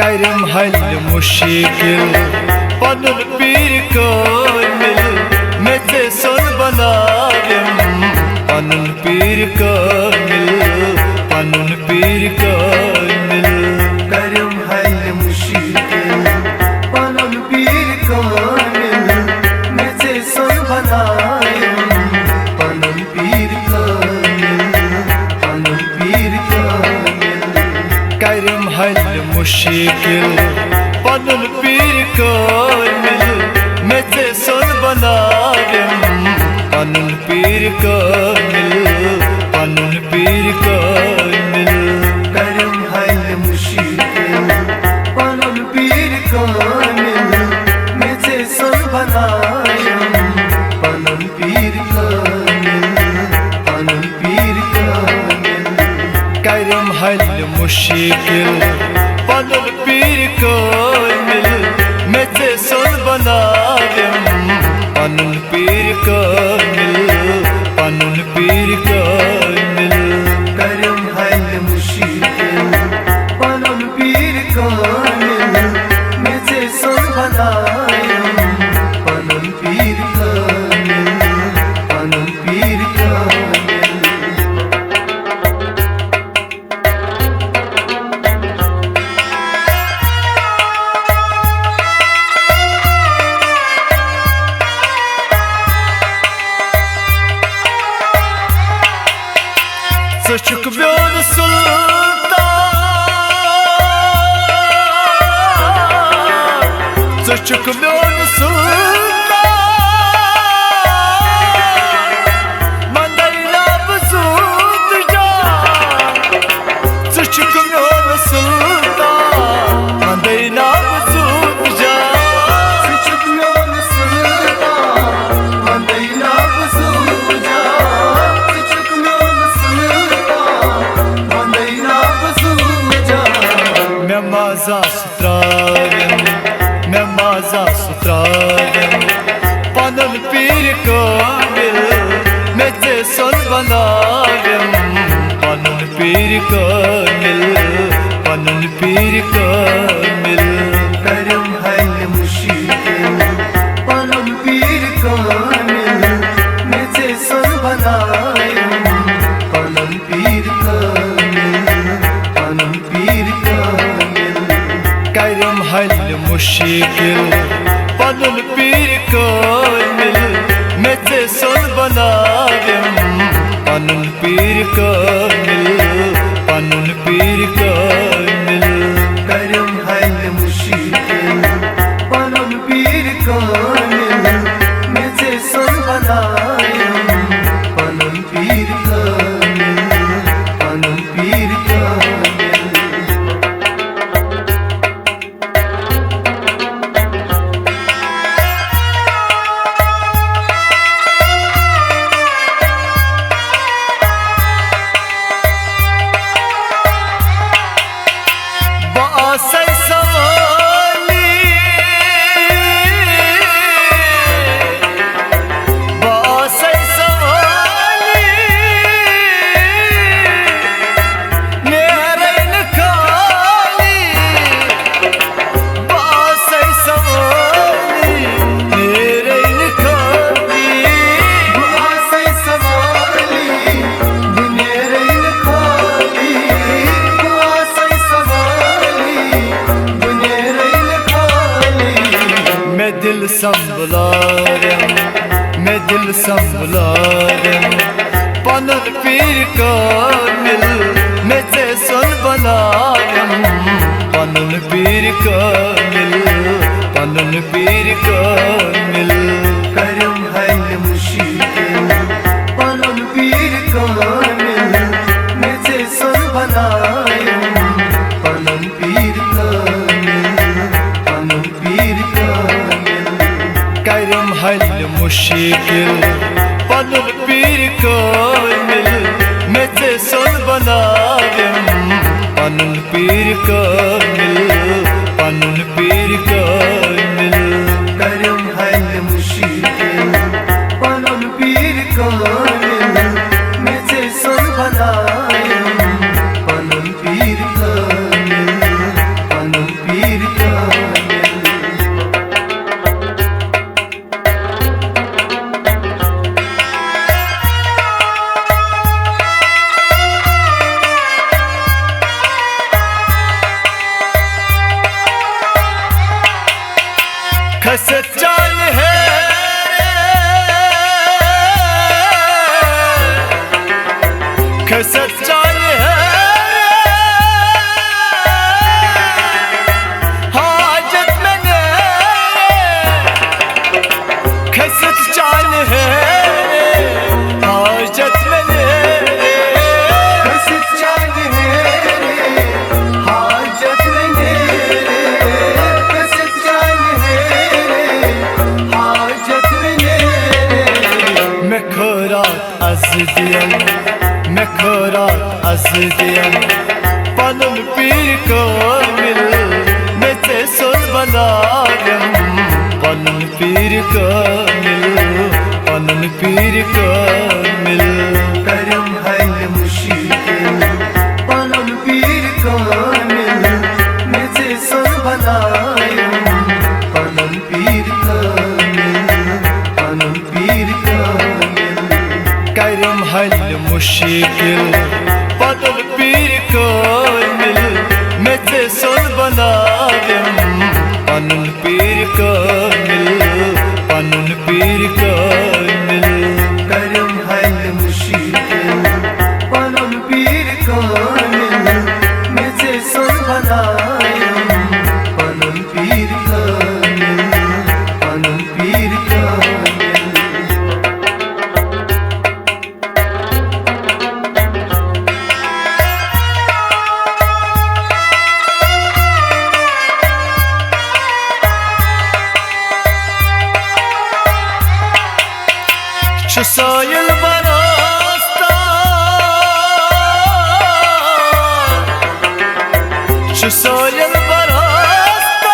करम हल मुश्किल पनुन पीर कामिल मेरे सुन बनावम पनुन पीर कामिल पनुन पीर कामिल करम हल मुश्किल पनुन पीर कामिल मेरे सुन बनावम पनुन पीर कामिल पनुन पीर कामिल करम हल मुश्किल पनुन पीर कामिल मेरे सुन बनावम पनुन पीर कामिल पनुन पीर कामिल करम हल मुश्किल पनुन पीर कामिल मेरे सुन बनावम पनुन पीर कामिल पनुन पीर कामिल करम हल मुश्किल पनुन पीर कामिल मेरे सुन बनावम पनुन पीर कामिल पनुन पीर कामिल करम हल मुश्किल पनुन पीर कामिल मेरे सुन बनावम पनुन पीर कामिल पनुन पीर कामिल Suçuk bir sultan Suçuk bir sultan Mandayla buzut can Suçuk bir sultan Mandayla buzut can Küçük yol sınırdan mandayla buzulacak. Küçük yol sınırdan mandayla buzulacak. मैं माजा सुत्रावम मैं माजा सुत्रावम पनुन पीर कामिल मेरे सुन बनावम पनुन पीर कामिल पनुन पीर कामिल करम हल मुश्किल पनुन पीर कामिल मेरे सुन बनावम पनुन पीर कामिल पनुन पीर कामिल करम हल मुश्किल पनुन पीर कामिल मेरे सुन बनावम पनुन पीर कामिल पनुन पीर कामिल करम हल मुश्किल पनुन पीर कामिल मेरे सुन बनावम पनुन पीर कामिल पनुन पीर कामिल बासै सवाली बासै सवाली नेरैन खाली बासै सवाली नेरैन खाली बुआसै सवाली बुनेरैन खाली बुआसै सवाली बुनेरैन खाली मैं दिल संभलारम मैं दिल संभलारम पनुन पीर कामिल मेरे सुन बनावम पनुन पीर कामिल पनुन पीर कामिल करम हल मुश्किल पनुन पीर कामिल मेरे सुन बनावम पनुन पीर कामिल पनुन पीर कामिल करम हल मुश्किल पनुन पीर कामिल मेरे सुन बनावम पनुन पीर कामिल पनुन पीर कामिल करम हल मुश्किल पनुन पीर कामिल मेरे सुन बनावम पनुन पीर कामिल पनुन पीर खसत चाल है खसत चाल है हाजत मैंने खसत चाल है हाजत मैंने खसत चाल है हाजत मैंने खसत चाल है हाजत मैंने मैं खोराक az diyen मैं खोराक az diyen panın bir kamil मैं te son banarım panın bir kamil panın bir kamil करम हल मुश्किल पनन पीर कामिल मुझे सुन बनायो पनन पीर कामिल पनन पीर कामिल करम हल मुश्किल panın bir kamil मैं te son banarım panın bir kamil panın bir kamil करम हल मुश्किल पनन पीर कामिल मुझे सुन बनायो पनन पीर कामिल पनन पीर कामिल Şu sayıl barasta Şu sayıl barasta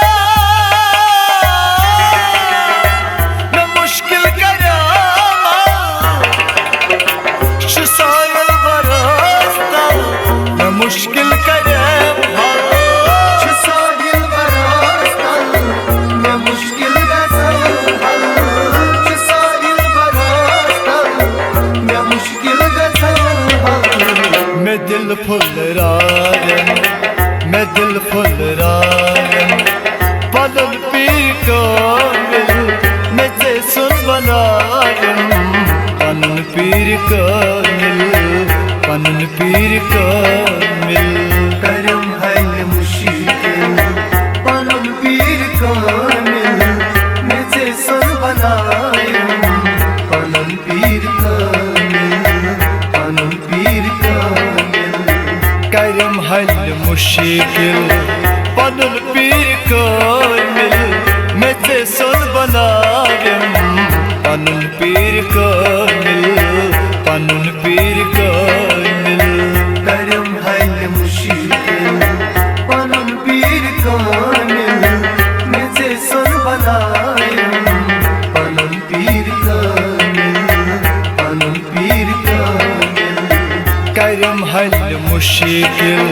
मैं मुश्किल करामा Şu sayıl barasta मैं मुश्किल करामा Şu sahil barastan ne mushkil gasal hal Şu sahil barastan ne mushkil gasal hal मैं दिल फुल रागन मैं दिल फुल रागन पलन पीर कामिल मैं ते सुन बनागन पलन पीर कामिल पलन पीर कामिल करम हल मुश्किल पनन पीर कामिल मुझे सुन बनायो पनन पीर कामिल पनन पीर कामिल करम हल मुश्किल पलन पीर कामिल मैं ते सुन बनागन पलन पीर कामिल पलन पीर कामिल करम हल मुश्किल पनन पीर कामिल मुझे सुन बनायो पनन पीर कामिल पनन पीर कामिल करम हल मुश्किल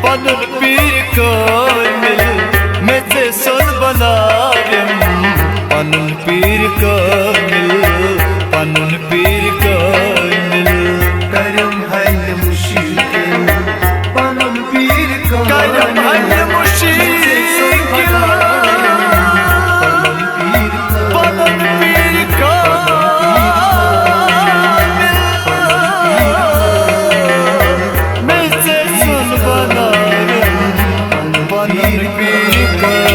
पलन पीर कामिल मैं ते सुन बनागन पलन पीर कामिल पलन पीर कामिल करम हल मुश्किल पनन पीर करम हल कामिल मुश्किल पनन पीर पलन पीर कामिल मैं ते सुन बनागन पलन पीर कामिल